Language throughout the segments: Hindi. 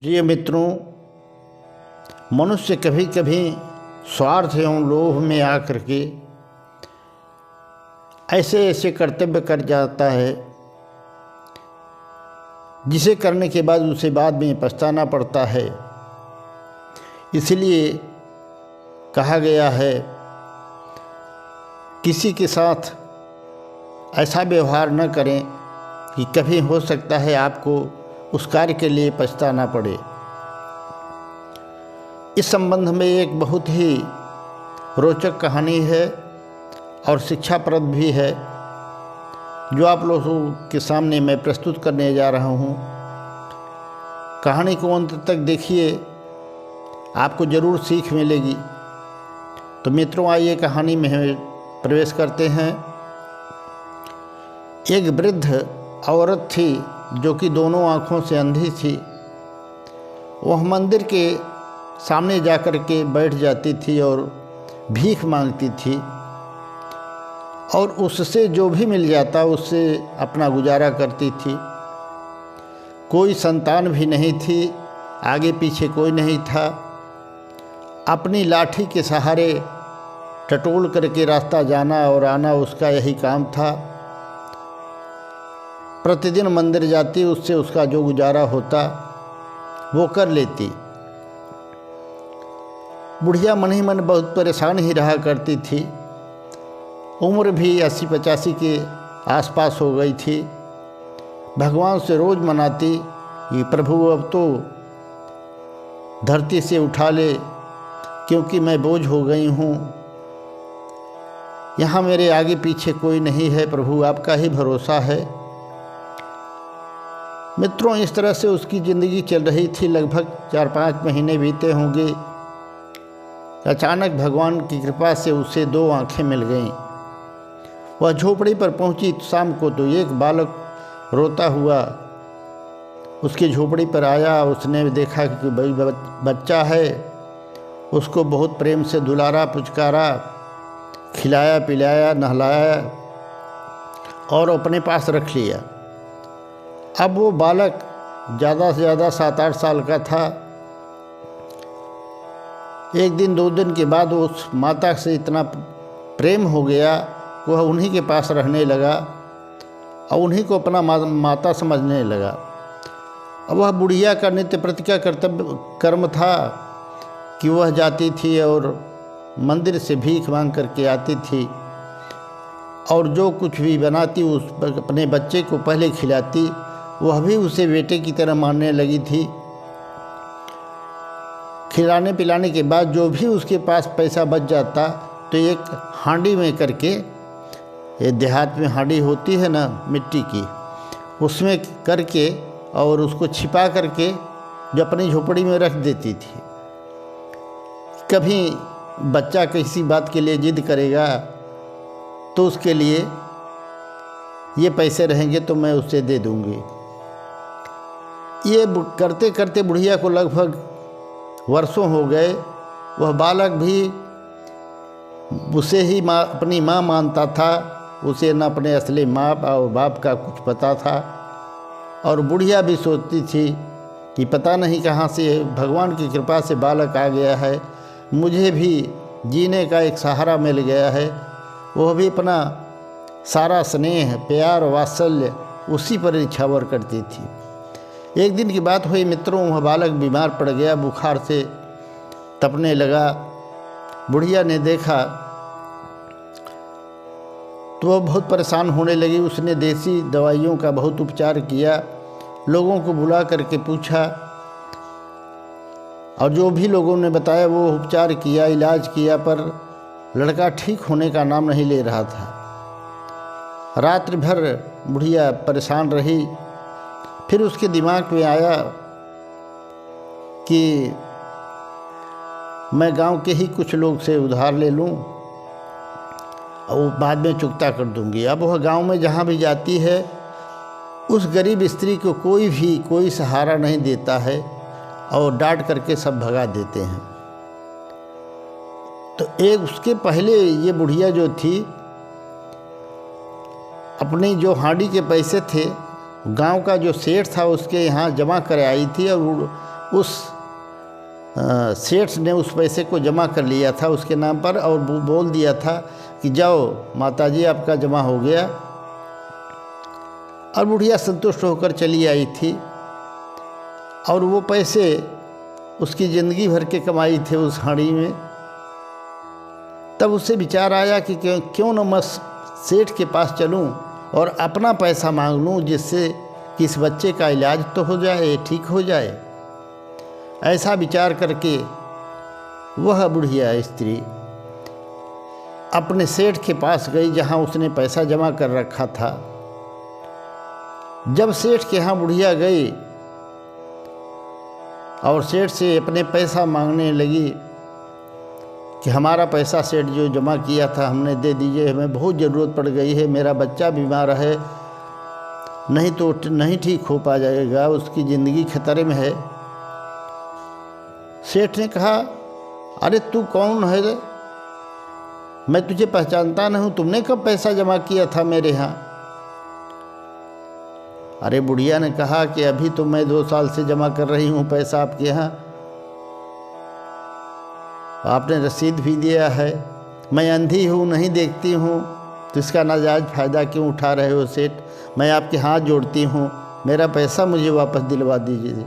प्रिय मित्रों, मनुष्य कभी कभी स्वार्थ एवं लोभ में आकर के ऐसे ऐसे कर्तव्य कर जाता है जिसे करने के बाद उसे बाद में पछताना पड़ता है। इसलिए कहा गया है किसी के साथ ऐसा व्यवहार न करें कि कभी हो सकता है आपको उस कार्य के लिए पछताना पड़े। इस संबंध में एक बहुत ही रोचक कहानी है और शिक्षाप्रद भी है जो आप लोगों के सामने मैं प्रस्तुत करने जा रहा हूँ। कहानी को अंत तक देखिए, आपको ज़रूर सीख मिलेगी। तो मित्रों, आइए कहानी में प्रवेश करते हैं। एक वृद्ध औरत थी जो कि दोनों आँखों से अंधी थी। वह मंदिर के सामने जाकर के बैठ जाती थी और भीख मांगती थी और उससे जो भी मिल जाता उससे अपना गुजारा करती थी। कोई संतान भी नहीं थी, आगे पीछे कोई नहीं था। अपनी लाठी के सहारे टटोल करके रास्ता जाना और आना उसका यही काम था। प्रतिदिन मंदिर जाती, उससे उसका जो गुजारा होता वो कर लेती। बुढ़िया मन ही मन बहुत परेशान ही रहा करती थी। उम्र भी 80-85 के आसपास हो गई थी। भगवान से रोज़ मनाती कि प्रभु अब तो धरती से उठा ले, क्योंकि मैं बोझ हो गई हूँ। यहाँ मेरे आगे पीछे कोई नहीं है, प्रभु आपका ही भरोसा है। मित्रों, इस तरह से उसकी ज़िंदगी चल रही थी। लगभग 4-5 महीने बीते होंगे। अचानक भगवान की कृपा से उसे 2 आँखें मिल गईं। वह झोपड़ी पर पहुंची शाम को तो एक बालक रोता हुआ उसकी झोपड़ी पर आया। उसने देखा कि भाई बच्चा है। उसको बहुत प्रेम से दुलारा पुचकारा, खिलाया पिलाया, नहलाया और अपने पास रख लिया। अब वो बालक ज़्यादा से ज़्यादा 7-8 साल का था। एक दिन 2 दिन के बाद उस माता से इतना प्रेम हो गया, वह उन्हीं के पास रहने लगा और उन्हीं को अपना माता समझने लगा। अब वह बुढ़िया का नित्य प्रति का कर्म था कि वह जाती थी और मंदिर से भीख मांग करके आती थी और जो कुछ भी बनाती उस अपने बच्चे को पहले खिलाती। वह भी उसे बेटे की तरह मानने लगी थी। खिलाने पिलाने के बाद जो भी उसके पास पैसा बच जाता तो एक हांडी में करके, ये देहात में हांडी होती है ना मिट्टी की, उसमें करके और उसको छिपा करके जो अपनी झोपड़ी में रख देती थी। कभी बच्चा किसी बात के लिए जिद करेगा तो उसके लिए ये पैसे रहेंगे तो मैं उसे दे दूँगी। ये करते करते बुढ़िया को लगभग वर्षों हो गए। वह बालक भी उसे ही अपनी माँ मानता था। उसे न अपने असली माँ और बाप का कुछ पता था। और बुढ़िया भी सोचती थी कि पता नहीं कहाँ से भगवान की कृपा से बालक आ गया है, मुझे भी जीने का एक सहारा मिल गया है। वह भी अपना सारा स्नेह प्यार वात्सल्य उसी पर निछावर करती थी। एक दिन की बात हुई मित्रों, वह बालक बीमार पड़ गया, बुखार से तपने लगा। बुढ़िया ने देखा तो वह बहुत परेशान होने लगी। उसने देसी दवाइयों का बहुत उपचार किया, लोगों को बुला करके पूछा और जो भी लोगों ने बताया वो उपचार किया, इलाज किया, पर लड़का ठीक होने का नाम नहीं ले रहा था। रात्रि भर बुढ़िया परेशान रही। फिर उसके दिमाग में आया कि मैं गांव के ही कुछ लोग से उधार ले लूं और बाद में चुकता कर दूंगी। अब वह गांव में जहां भी जाती है उस गरीब स्त्री को कोई सहारा नहीं देता है और डांट करके सब भगा देते हैं। तो एक उसके पहले ये बुढ़िया जो थी अपनी जो हांडी के पैसे थे गांव का जो सेठ था उसके यहाँ जमा कर आई थी और उस सेठ ने उस पैसे को जमा कर लिया था उसके नाम पर और बोल दिया था कि जाओ माताजी आपका जमा हो गया। और बुढ़िया संतुष्ट होकर चली आई थी और वो पैसे उसकी ज़िंदगी भर के कमाई थे उस हाड़ी में। तब उसे विचार आया कि क्यों न मैं सेठ के पास चलूं और अपना पैसा मांग लूं, जिससे कि इस बच्चे का इलाज तो हो जाए, ठीक हो जाए। ऐसा विचार करके वह बुढ़िया स्त्री अपने सेठ के पास गई जहां उसने पैसा जमा कर रखा था। जब सेठ के यहाँ बुढ़िया गई और सेठ से अपने पैसा मांगने लगी कि हमारा पैसा सेठ जो जमा किया था हमने दे दीजिए, हमें बहुत ज़रूरत पड़ गई है, मेरा बच्चा बीमार है, नहीं तो नहीं ठीक हो पा जाएगा, उसकी ज़िंदगी खतरे में है। सेठ ने कहा, अरे तू कौन है रे? मैं तुझे पहचानता नहीं हूँ, तुमने कब पैसा जमा किया था मेरे यहाँ? अरे बुढ़िया ने कहा कि अभी तो मैं 2 साल से जमा कर रही हूँ पैसा आपके यहाँ, आपने रसीद भी दिया है, मैं अंधी हूँ, नहीं देखती हूँ, तो इसका नाजायज़ फ़ायदा क्यों उठा रहे हो सेठ? मैं आपके हाथ जोड़ती हूँ, मेरा पैसा मुझे वापस दिलवा दीजिए।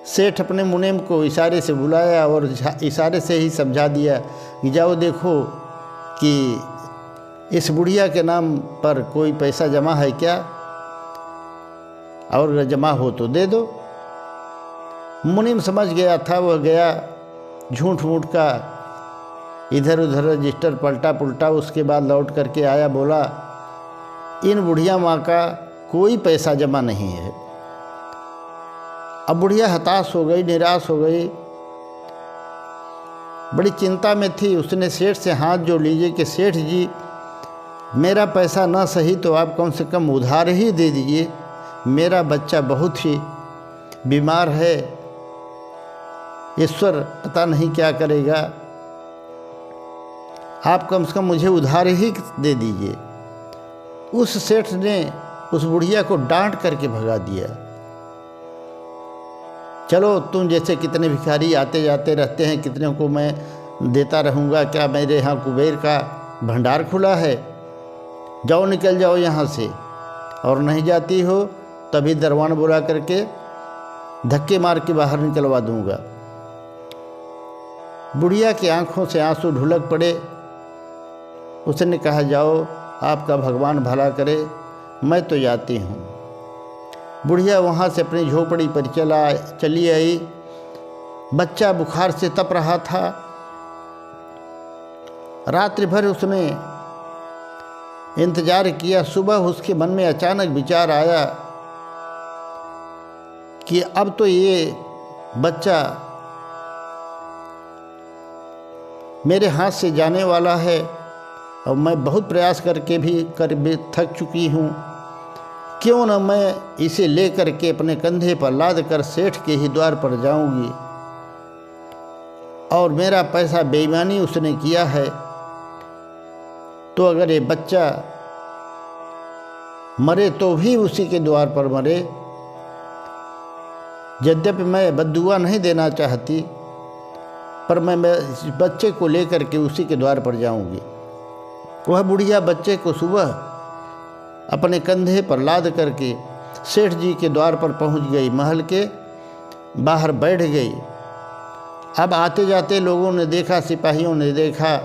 सेठ अपने मुनीम को इशारे से बुलाया और इशारे से ही समझा दिया कि जाओ देखो कि इस बुढ़िया के नाम पर कोई पैसा जमा है क्या, और अगर जमा हो तो दे दो। मुनीम समझ गया था, वह गया झूठ मूठ का इधर उधर रजिस्टर पलटा पुलटा, उसके बाद लौट करके आया, बोला इन बुढ़िया माँ का कोई पैसा जमा नहीं है। अब बुढ़िया हताश हो गई, निराश हो गई, बड़ी चिंता में थी। उसने सेठ से हाथ जोड़ लीजिए कि सेठ जी मेरा पैसा ना सही तो आप कम से कम उधार ही दे दीजिए, मेरा बच्चा बहुत ही बीमार है, ईश्वर पता नहीं क्या करेगा, आप कम से कम मुझे उधार ही दे दीजिए। उस सेठ ने उस बुढ़िया को डांट करके भगा दिया। चलो तुम जैसे कितने भिखारी आते जाते रहते हैं, कितने को मैं देता रहूँगा, क्या मेरे यहाँ कुबेर का भंडार खुला है? जाओ निकल जाओ यहाँ से, और नहीं जाती हो तभी दरवान बुला करके धक्के मार के बाहर निकलवा दूँगा। बुढ़िया की आंखों से आंसू ढुलक पड़े। उसने कहा जाओ, आपका भगवान भला करे, मैं तो जाती हूँ। बुढ़िया वहाँ से अपनी झोपड़ी पर चली आई। बच्चा बुखार से तप रहा था। रात्रि भर उसने इंतजार किया। सुबह उसके मन में अचानक विचार आया कि अब तो ये बच्चा मेरे हाथ से जाने वाला है और मैं बहुत प्रयास करके भी थक चुकी हूँ। क्यों न मैं इसे ले कर के अपने कंधे पर लाद कर सेठ के ही द्वार पर जाऊंगी, और मेरा पैसा बेईमानी उसने किया है, तो अगर ये बच्चा मरे तो भी उसी के द्वार पर मरे। यद्यपि मैं बद्दुआ नहीं देना चाहती, पर मैं इस बच्चे को लेकर के उसी के द्वार पर जाऊंगी। वह बुढ़िया बच्चे को सुबह अपने कंधे पर लाद करके सेठ जी के द्वार पर पहुंच गई। महल के बाहर बैठ गई। अब आते जाते लोगों ने देखा, सिपाहियों ने देखा,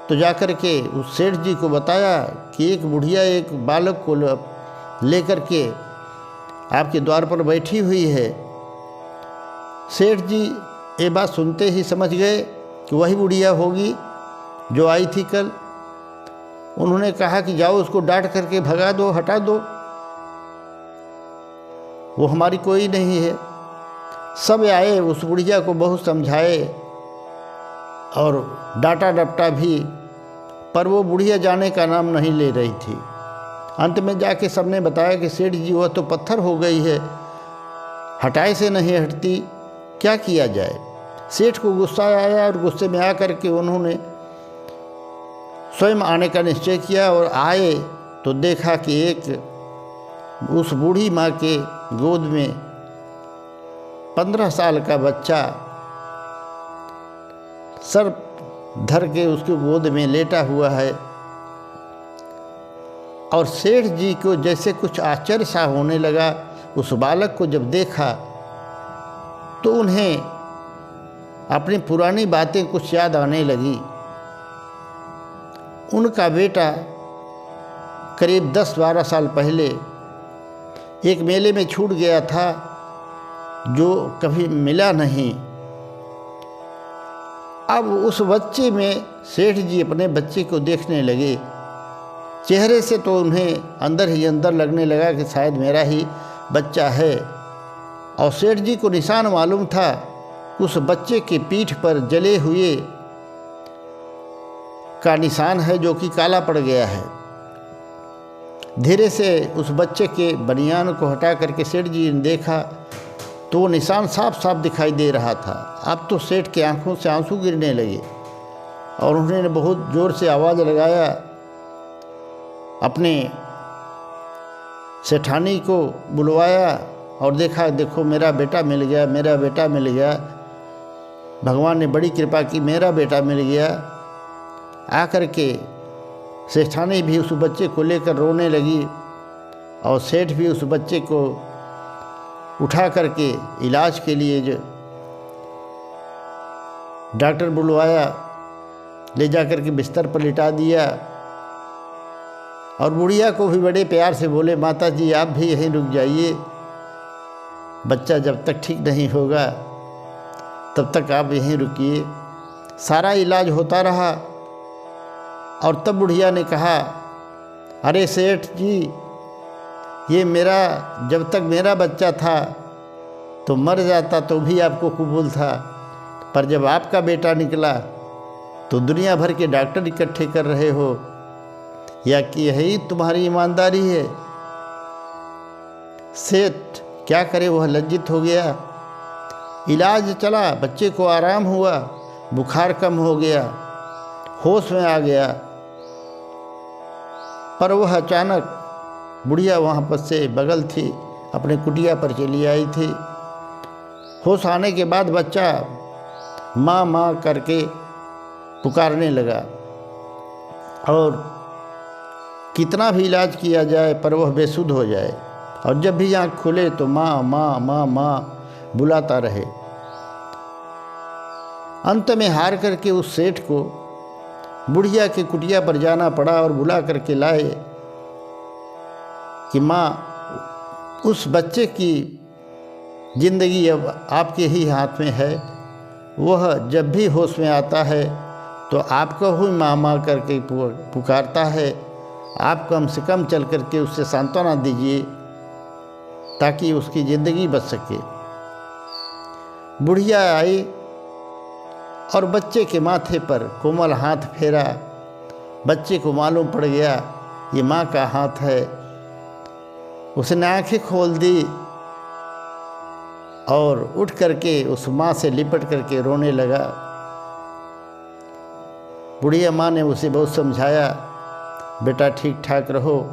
तो जाकर के उस सेठ जी को बताया कि एक बुढ़िया एक बालक को लेकर के आपके द्वार पर बैठी हुई है। सेठ जी ये बात सुनते ही समझ गए कि वही बुढ़िया होगी जो आई थी कल। उन्होंने कहा कि जाओ उसको डांट करके भगा दो, हटा दो, वो हमारी कोई नहीं है। सब आए, उस बुढ़िया को बहुत समझाए और डांटा डपटा भी, पर वो बुढ़िया जाने का नाम नहीं ले रही थी। अंत में जाके सबने बताया कि सेठ जी वह तो पत्थर हो गई है, हटाए से नहीं हटती, क्या किया जाए। सेठ को गुस्सा आया और गुस्से में आकर के उन्होंने स्वयं आने का निश्चय किया, और आए तो देखा कि एक उस बूढ़ी माँ के गोद में 15 साल का बच्चा सर धर के उसकी गोद में लेटा हुआ है। और सेठ जी को जैसे कुछ आश्चर्य सा होने लगा। उस बालक को जब देखा तो उन्हें अपनी पुरानी बातें कुछ याद आने लगी। उनका बेटा करीब 10-12 साल पहले एक मेले में छूट गया था, जो कभी मिला नहीं। अब उस बच्चे में सेठ जी अपने बच्चे को देखने लगे। चेहरे से तो उन्हें अंदर ही अंदर लगने लगा कि शायद मेरा ही बच्चा है। और सेठ जी को निशान मालूम था, उस बच्चे की पीठ पर जले हुए का निशान है, जो कि काला पड़ गया है। धीरे से उस बच्चे के बनियान को हटा करके सेठ जी ने देखा तो वो निशान साफ साफ दिखाई दे रहा था। अब तो सेठ की आंखों से आंसू गिरने लगे और उन्होंने बहुत ज़ोर से आवाज़ लगाया, अपने सेठानी को बुलवाया और देखा, देखो मेरा बेटा मिल गया, मेरा बेटा मिल गया, भगवान ने बड़ी कृपा की, मेरा बेटा मिल गया। आकर के सेठानी भी उस बच्चे को लेकर रोने लगी और सेठ भी उस बच्चे को उठा करके इलाज के लिए जो डॉक्टर बुलवाया, ले जा कर के बिस्तर पर लिटा दिया। और बुढ़िया को भी बड़े प्यार से बोले, माता जी आप भी यहीं रुक जाइए, बच्चा जब तक ठीक नहीं होगा तब तक आप यहीं रुकिए। सारा इलाज होता रहा। और तब बुढ़िया ने कहा, अरे सेठ जी, ये मेरा जब तक मेरा बच्चा था तो मर जाता तो भी आपको कबूल था, पर जब आपका बेटा निकला तो दुनिया भर के डॉक्टर इकट्ठे कर रहे हो, या कि यही तुम्हारी ईमानदारी है। सेठ क्या करे, वह लज्जित हो गया। इलाज चला, बच्चे को आराम हुआ, बुखार कम हो गया, होश में आ गया। पर वह अचानक, बुढ़िया वहाँ पर से बगल थी, अपने कुटिया पर चली आई थी। होश आने के बाद बच्चा माँ माँ करके पुकारने लगा और कितना भी इलाज किया जाए पर वह बेसुध हो जाए, और जब भी आँख खुले तो माँ माँ माँ माँ बुलाता रहे। अंत में हार करके उस सेठ को बुढ़िया के कुटिया पर जाना पड़ा और बुला करके लाए कि माँ, उस बच्चे की ज़िंदगी अब आपके ही हाथ में है। वह जब भी होश में आता है तो आपको ही माँ माँ करके पुकारता है। आप कम से कम चल करके उससे सांत्वना दीजिए ताकि उसकी ज़िंदगी बच सके। बुढ़िया आई और बच्चे के माथे पर कोमल हाथ फेरा। बच्चे को मालूम पड़ गया ये माँ का हाथ है। उसने आंखें खोल दी और उठ करके उस माँ से लिपट करके रोने लगा। बुढ़िया माँ ने उसे बहुत समझाया, बेटा ठीक ठाक रहो,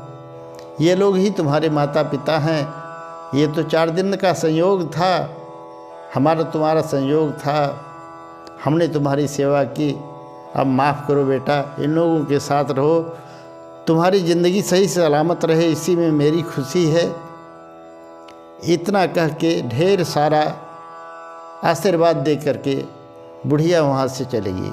ये लोग ही तुम्हारे माता पिता हैं, ये तो 4 दिन का संयोग था, हमारा तुम्हारा संयोग था, हमने तुम्हारी सेवा की, अब माफ़ करो बेटा, इन लोगों के साथ रहो, तुम्हारी ज़िंदगी सही सलामत रहे, इसी में मेरी खुशी है। इतना कह के ढेर सारा आशीर्वाद दे करके बुढ़िया वहाँ से चली गई।